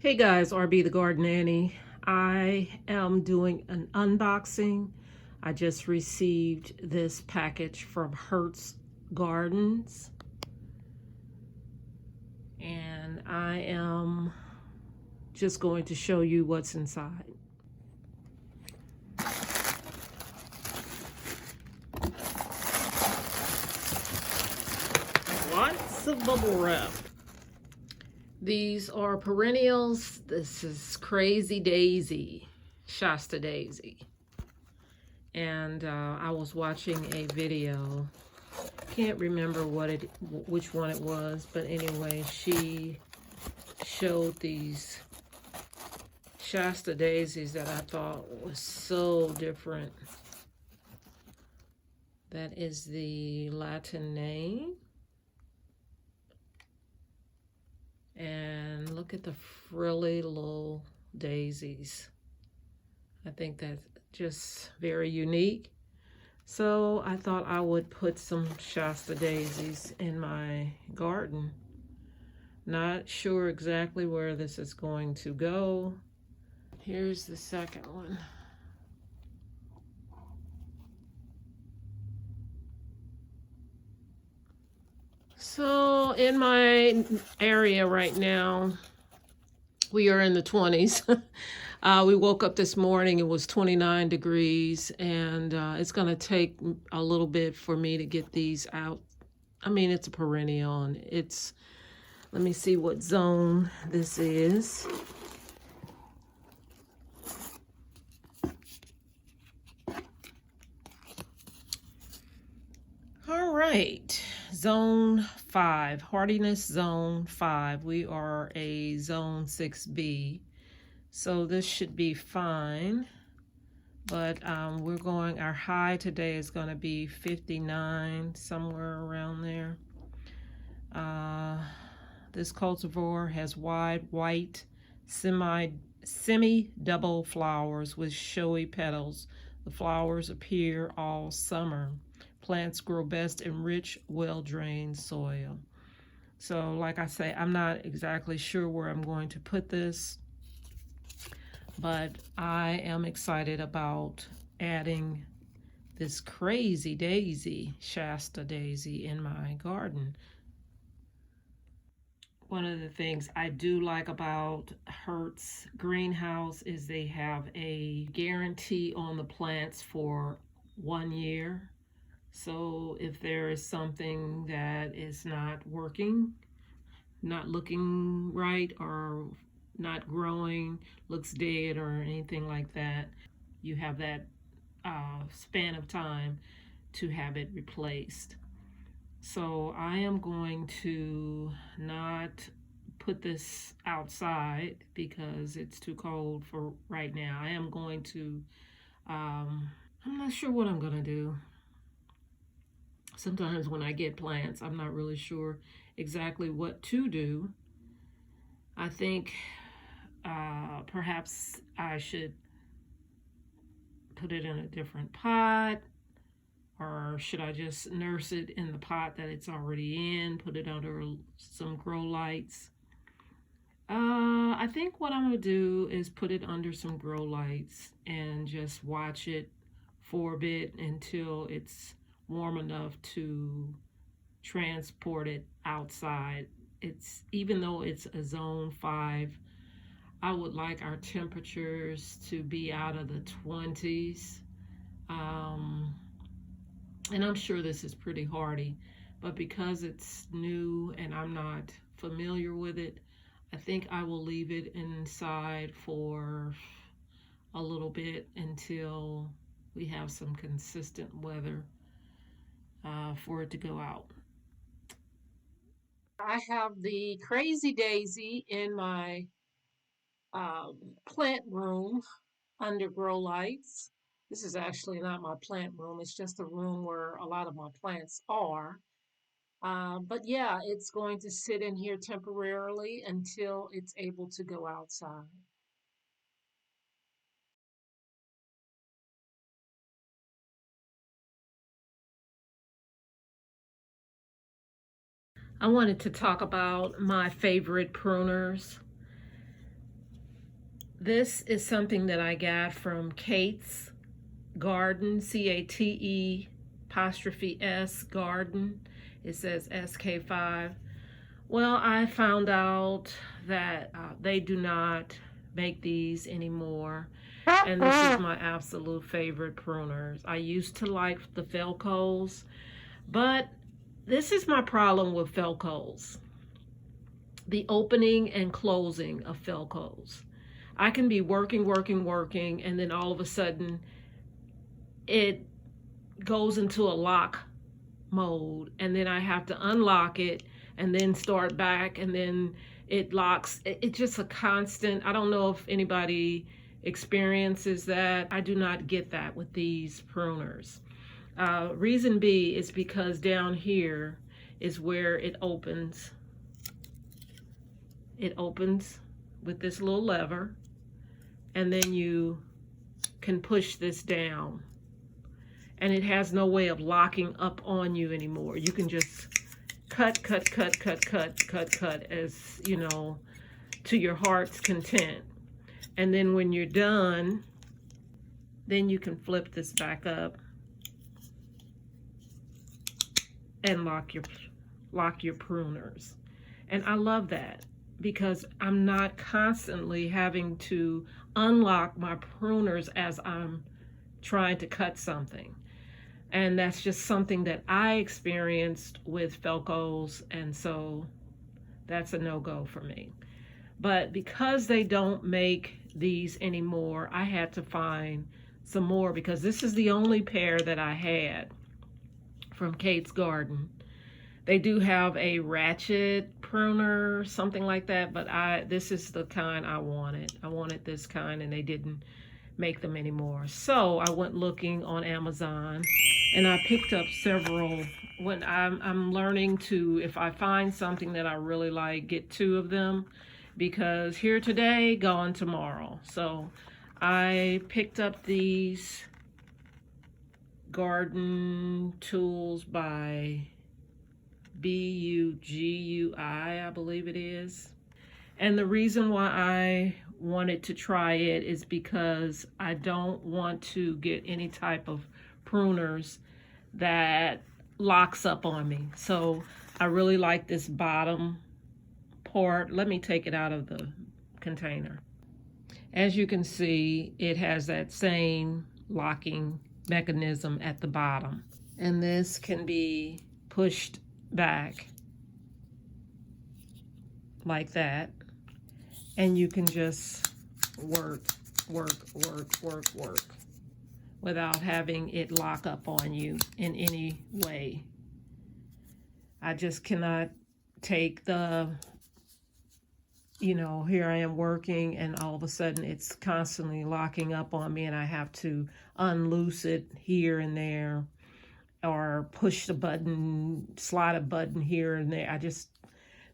Hey guys, RB the Garden Nanny. I am doing an unboxing. I just received this package from Hertz Gardens, and I am just going to show you what's inside. Lots of bubble wrap. These are perennials. This is Crazy Daisy, Shasta Daisy. And I was watching a video. Can't remember which one it was, but anyway, she showed these Shasta daisies that I thought was so different. That is the Latin name. And look at the frilly little daisies. I think that's just very unique. So I thought I would put some Shasta daisies in my garden. Not sure exactly where this is going to go. Here's the second one. So in my area right now, we are in the 20s. We woke up this morning, it was 29 degrees, and it's going to take a little bit for me to get these out. I mean, it's a perennial, and it's, let me see what zone this is. All right, zone 5, hardiness zone 5. We are a zone 6B, so this should be fine. But we're going, our high today is going to be 59, somewhere around there. This cultivar has wide white semi-double flowers with showy petals. The flowers appear all summer. Plants grow best in rich, well-drained soil. So like I say, I'm not exactly sure where I'm going to put this, but I am excited about adding this Crazy Daisy, Shasta Daisy, in my garden. One of the things I do like about Hertz Greenhouse is they have a guarantee on the plants for 1 year. So if there is something that is not working, not looking right, or not growing, looks dead or anything like that, you have that span of time to have it replaced. So I am going to not put this outside because it's too cold for right now. I am going to, I'm not sure what I'm gonna do. Sometimes when I get plants, I'm not really sure exactly what to do. I think perhaps I should put it in a different pot, or should I just nurse it in the pot that it's already in, put it under some grow lights? I think what I'm gonna do is put it under some grow lights and just watch it for a bit until it's warm enough to transport it outside. It's, even though it's a zone 5, I would like our temperatures to be out of the 20s. And I'm sure this is pretty hardy, but because it's new and I'm not familiar with it, I think I will leave it inside for a little bit until we have some consistent weather for it to go out. I have the Crazy Daisy in my plant room under grow lights. This is actually not my plant room. It's just a room where a lot of my plants are. But yeah, it's going to sit in here temporarily until it's able to go outside. I wanted to talk about my favorite pruners. This is something that I got from Kate's Garden, CATE''S Garden. It says SK5. Well, I found out that they do not make these anymore. And this is my absolute favorite pruners. I used to like the Felcos, but this is my problem with Felcos. The opening and closing of Felcos. I can be working, and then all of a sudden it goes into a lock mode, and then I have to unlock it and then start back, and then it locks. It's just a constant. I don't know if anybody experiences that. I do not get that with these pruners. Reason B is because down here is where it opens. It opens with this little lever, and then you can push this down, and it has no way of locking up on you anymore. You can just cut as, you know, to your heart's content. And then when you're done, then you can flip this back up and lock your pruners. And I love that, because I'm not constantly having to unlock my pruners as I'm trying to cut something. And that's just something that I experienced with Felcos, and so that's a no-go for me. But because they don't make these anymore, I had to find some more, because this is the only pair that I had from Kate's Garden. They do have a ratchet pruner, something like that, but this is the kind I wanted. I wanted this kind, and they didn't make them anymore. So I went looking on Amazon, and I picked up several. When I'm learning to, if I find something that I really like, get 2 of them, because here today, gone tomorrow. So I picked up these garden tools by BUGUI, I believe it is. And the reason why I wanted to try it is because I don't want to get any type of pruners that locks up on me. So I really like this bottom part. Let me take it out of the container. As you can see, it has that same locking mechanism at the bottom. And this can be pushed back like that, and you can just work without having it lock up on you in any way. I just cannot take the, you know, here I am working, and all of a sudden it's constantly locking up on me, and I have to unloose it here and there, or push the button, slide a button here and there.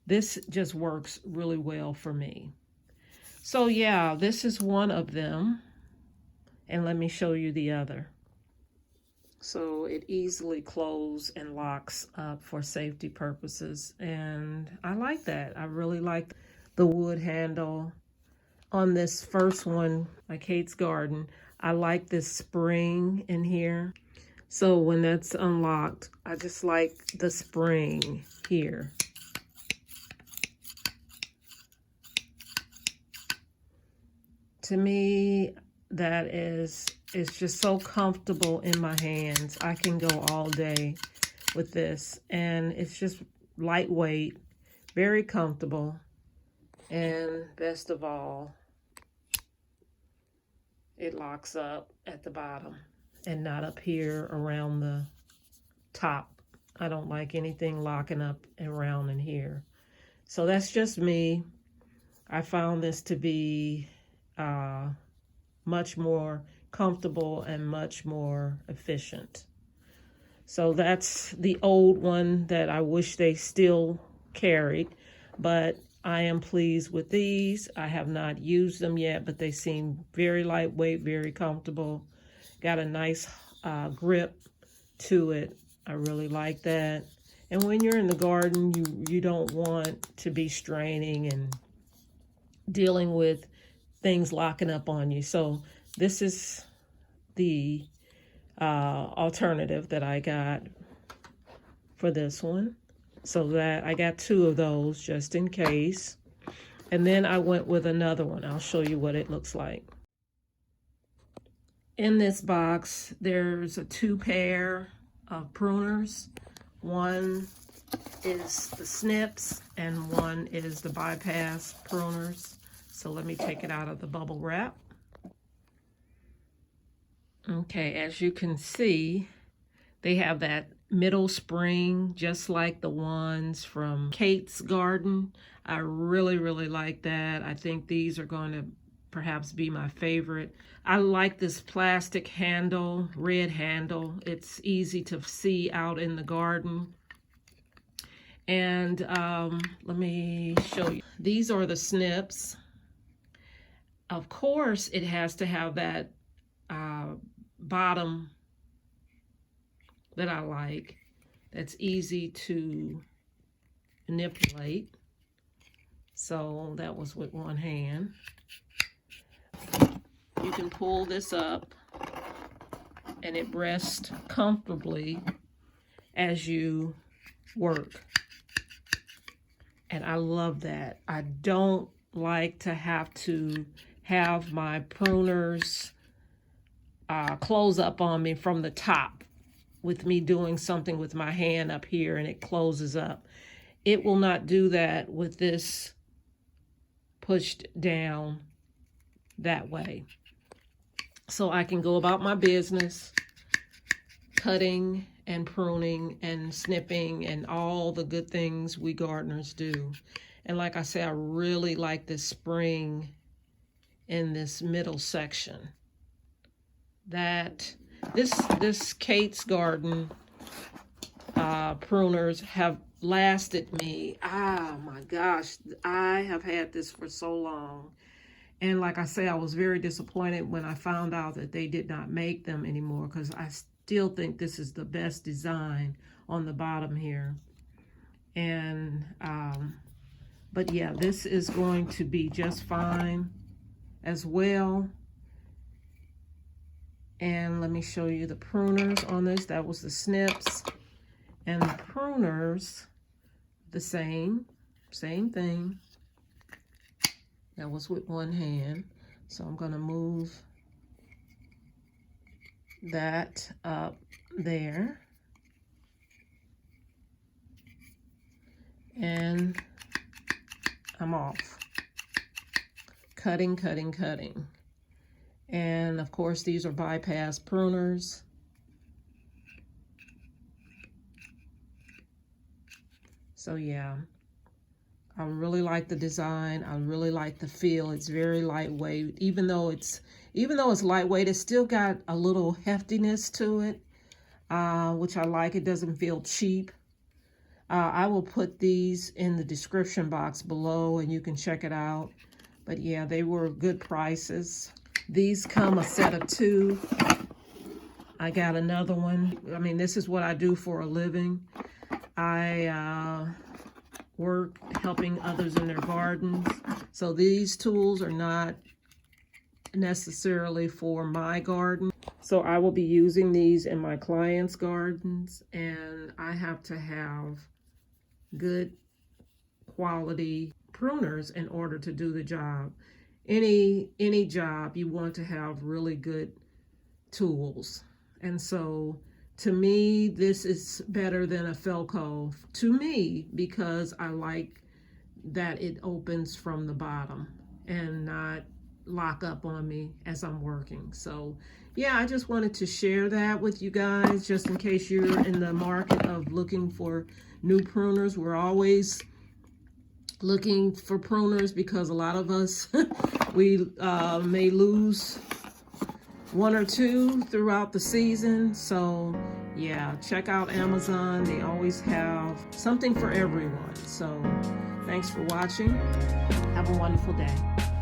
This just works really well for me. So yeah, this is one of them. And let me show you the other. So it easily closes and locks up for safety purposes. And I like that. I really like the wood handle on this first one, like Kate's Garden. I like this spring in here. So when that's unlocked, I just like the spring here. To me, that is just so comfortable in my hands. I can go all day with this, and it's just lightweight, very comfortable, and best of all, it locks up at the bottom and not up here around the top. I don't like anything locking up around in here. So that's just me. I found this to be much more comfortable and much more efficient. So that's the old one that I wish they still carried, but I am pleased with these. I have not used them yet, but they seem very lightweight, very comfortable. Got a nice grip to it. I really like that. And when you're in the garden, you don't want to be straining and dealing with things locking up on you. So this is the alternative that I got for this one. So that I got 2 of those just in case. And then I went with another one. I'll show you what it looks like. In this box, there's a 2 pair of pruners. One is the snips and one is the bypass pruners. So let me take it out of the bubble wrap. Okay, as you can see, they have that middle spring, just like the ones from Kate's Garden. I really, really like that. I think these are going to perhaps be my favorite. I like this plastic handle, red handle. It's easy to see out in the garden. And let me show you. These are the snips. Of course, it has to have that bottom that I like. That's easy to manipulate. So that was with one hand. You can pull this up and it rests comfortably as you work. And I love that. I don't like to have my pruners close up on me from the top with me doing something with my hand up here and it closes up. It will not do that with this pushed down that way. So I can go about my business, cutting and pruning and snipping and all the good things we gardeners do. And like I say, I really like this spring in this middle section. That this Kate's Garden pruners have lasted me. Ah, my gosh, I have had this for so long. And like I say, I was very disappointed when I found out that they did not make them anymore, because I still think this is the best design on the bottom here. And but yeah, this is going to be just fine as well. And let me show you the pruners on this. That was the snips. And the pruners, the same thing. That was with one hand. So I'm gonna move that up there. And I'm off. Cutting, cutting, cutting. And of course, these are bypass pruners. So yeah, I really like the design. I really like the feel. It's very lightweight. Even though it's lightweight, it's still got a little heftiness to it, which I like. It doesn't feel cheap. I will put these in the description box below and you can check it out. But yeah, they were good prices. These come a set of 2. I got another one. I mean, this is what I do for a living. I work helping others in their gardens. So these tools are not necessarily for my garden. So I will be using these in my clients' gardens, and I have to have good quality pruners in order to do the job. Any job, you want to have really good tools. And so to me, this is better than a Felco to me, because I like that it opens from the bottom and not lock up on me as I'm working. So yeah, I just wanted to share that with you guys, just in case you're in the market of looking for new pruners. We're always looking for pruners because a lot of us, we may lose 1 or 2 throughout the season. So yeah, check out Amazon. They always have something for everyone. So thanks for watching. Have a wonderful day.